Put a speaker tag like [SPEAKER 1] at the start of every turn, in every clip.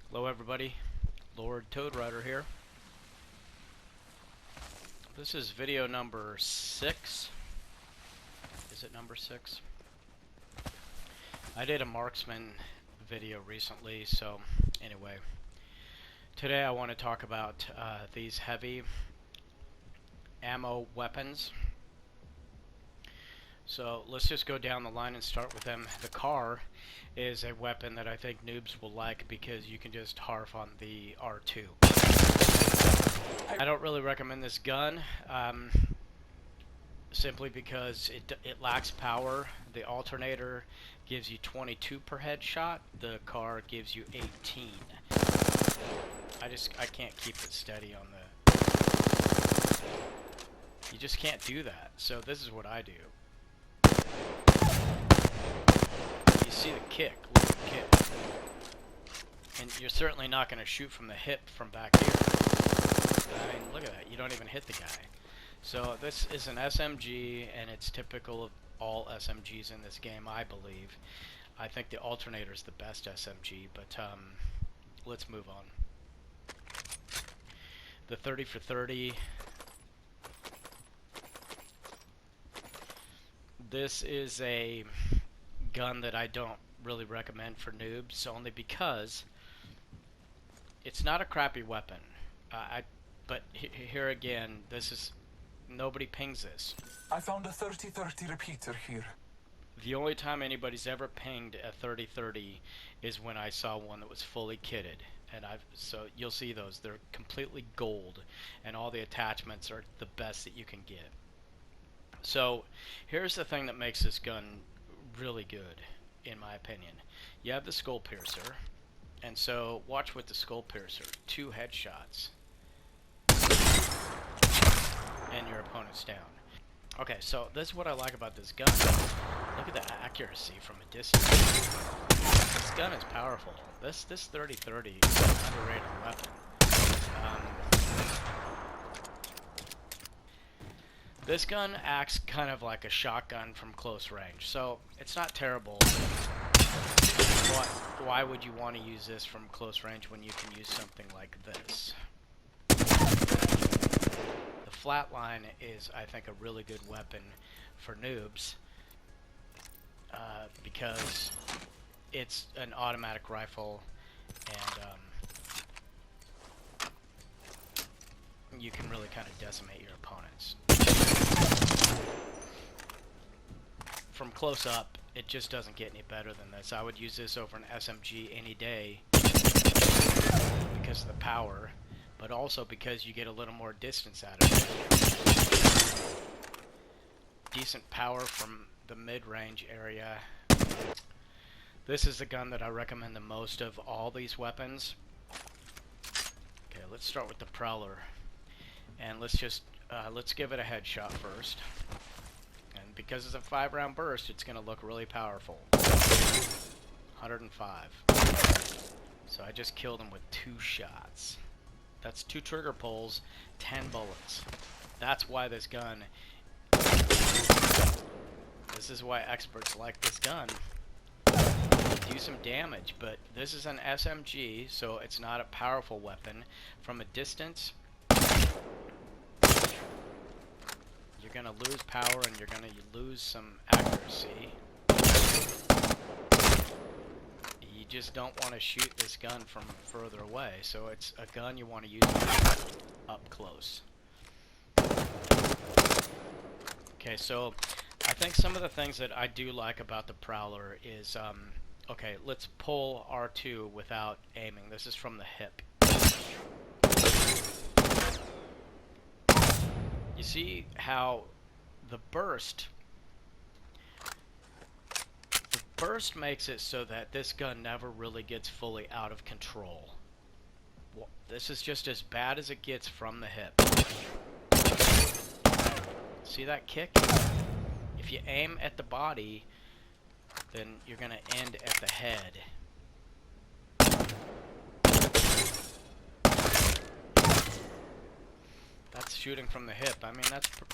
[SPEAKER 1] Hello everybody, Lord Toad Rider here. This is video number 6. Is it number 6? I did a Marksman video recently, so anyway. Today I want to talk about these heavy ammo weapons. So let's just go down the line and start with them. The car is a weapon that I think noobs will like because you can just harf on the R2. I don't really recommend this gun simply because it lacks power. The alternator gives you 22 per headshot. The car gives you 18. I can't keep it steady on the... You just can't do that. So this is what I do. You see the kick, look at the kick. And you're certainly not going to shoot from the hip from back here. I mean, look at that, you don't even hit the guy. So this is an SMG, and it's typical of all SMGs in this game, I believe. I think the alternator is the best SMG, but let's move on. The 30 for 30. This is a gun that I don't really recommend for noobs, only because it's not a crappy weapon. But here again, this is... Nobody pings this.
[SPEAKER 2] I found a 30-30 repeater here.
[SPEAKER 1] The only time anybody's ever pinged a 30-30 is when I saw one that was fully kitted. And so you'll see those. They're completely gold, and all the attachments are the best that you can get. So here's the thing that makes this gun really good, in my opinion. You have the skull piercer, and so watch with the skull piercer. 2 headshots, and your opponent's down. Okay, so this is what I like about this gun. Look at the accuracy from a distance. This gun is powerful. This 30-30 is an underrated weapon. This gun acts kind of like a shotgun from close range, so it's not terrible. Why would you want to use this from close range when you can use something like this? The Flatline is, I think, a really good weapon for noobs because it's an automatic rifle, and you can really kind of decimate your opponents. From close up, it just doesn't get any better than this. I would use this over an SMG any day because of the power, but also because you get a little more distance out of it. Decent power from the mid-range area. This is the gun that I recommend the most of all these weapons. Okay, let's start with the Prowler, and let's give it a headshot first. And because it's a 5-round burst, it's going to look really powerful. 105. So I just killed him with 2 shots. That's 2 trigger pulls, 10 bullets. That's why this gun... This is why experts like this gun. Do some damage, but this is an SMG, so it's not a powerful weapon. From a distance, you're gonna lose power and you're gonna lose some accuracy. You just don't want to shoot this gun from further away, so it's a gun you want to use up close. Okay, so I think some of the things that I do like about the Prowler is, okay, let's pull R2 without aiming. This is from the hip. You see how the burst makes it so that this gun never really gets fully out of control. Well, this is just as bad as it gets from the hip. See that kick? If you aim at the body, then you're going to end at the head. That's shooting from the hip. I mean,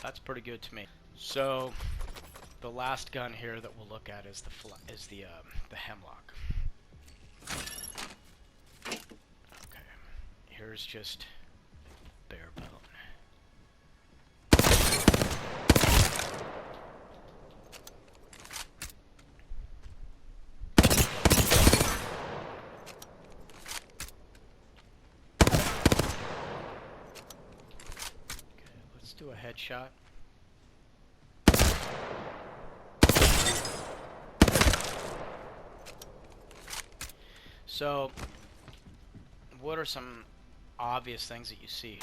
[SPEAKER 1] that's pretty good to me. So the last gun here that we'll look at is the Hemlock. here's just bare bone. Okay, let's do a headshot. So, what are some obvious things that you see?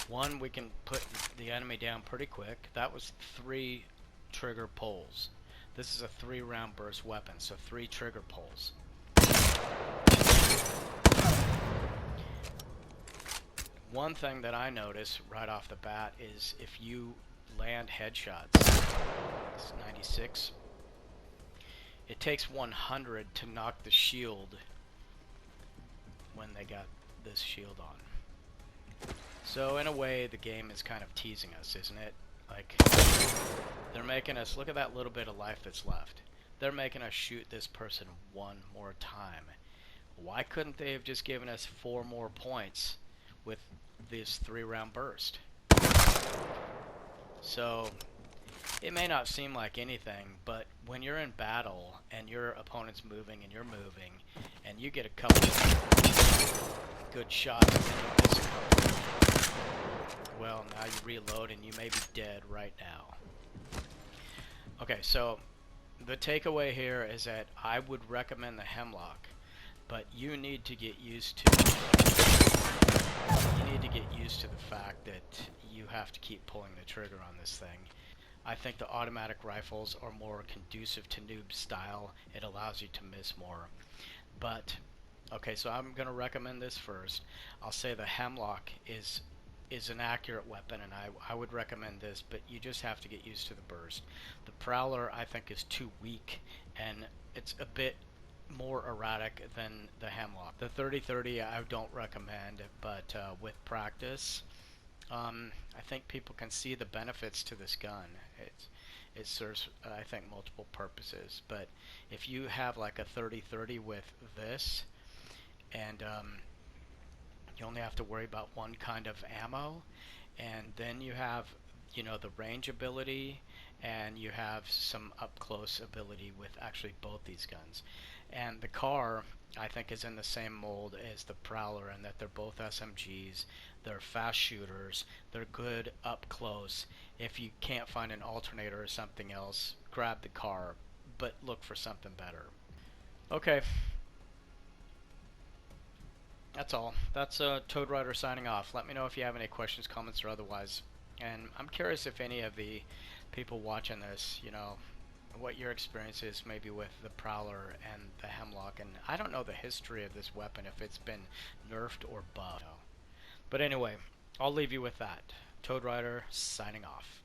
[SPEAKER 1] One, we can put the enemy down pretty quick. That was 3 trigger pulls. This is a 3-round burst weapon, so 3 trigger pulls. One thing that I notice right off the bat is if you land headshots, it's 96, it takes 100 to knock the shield when they got this shield on. So in a way, the game is kind of teasing us, isn't it? Like, they're making us, look at that little bit of life that's left. They're making us shoot this person one more time. Why couldn't they have just given us 4 more points with this 3-round burst? So, it may not seem like anything, but when you're in battle and your opponent's moving and you're moving, and you get a couple good shots and then you miss a couple, well, now you reload and you may be dead right now. Okay, so the takeaway here is that I would recommend the Hemlock, but you need to get used to the fact that you have to keep pulling the trigger on this thing. I think the automatic rifles are more conducive to noob style. It allows you to miss more. But okay, so I'm going to recommend this first. I'll say the Hemlock is an accurate weapon, and I would recommend this, but you just have to get used to the burst. The Prowler, I think, is too weak, and it's a bit more erratic than the Hemlock. The 30-30 I don't recommend, but with practice, I think people can see the benefits to this gun. It serves, I think, multiple purposes. But if you have like a 30-30 with this, and you only have to worry about one kind of ammo, and then you have, you know, the range ability, and you have some up close ability with actually both these guns. And the car, I think, is in the same mold as the Prowler, in that they're both SMGs, they're fast shooters, they're good up close. If you can't find an alternator or something else, grab the car, but look for something better. Okay. That's all. That's Toad Rider signing off. Let me know if you have any questions, comments, or otherwise. And I'm curious if any of the people watching this, you know, what your experience is maybe with the Prowler and the Hemlock. And I don't know the history of this weapon, if it's been nerfed or buffed. But anyway, I'll leave you with that. Toad Rider signing off.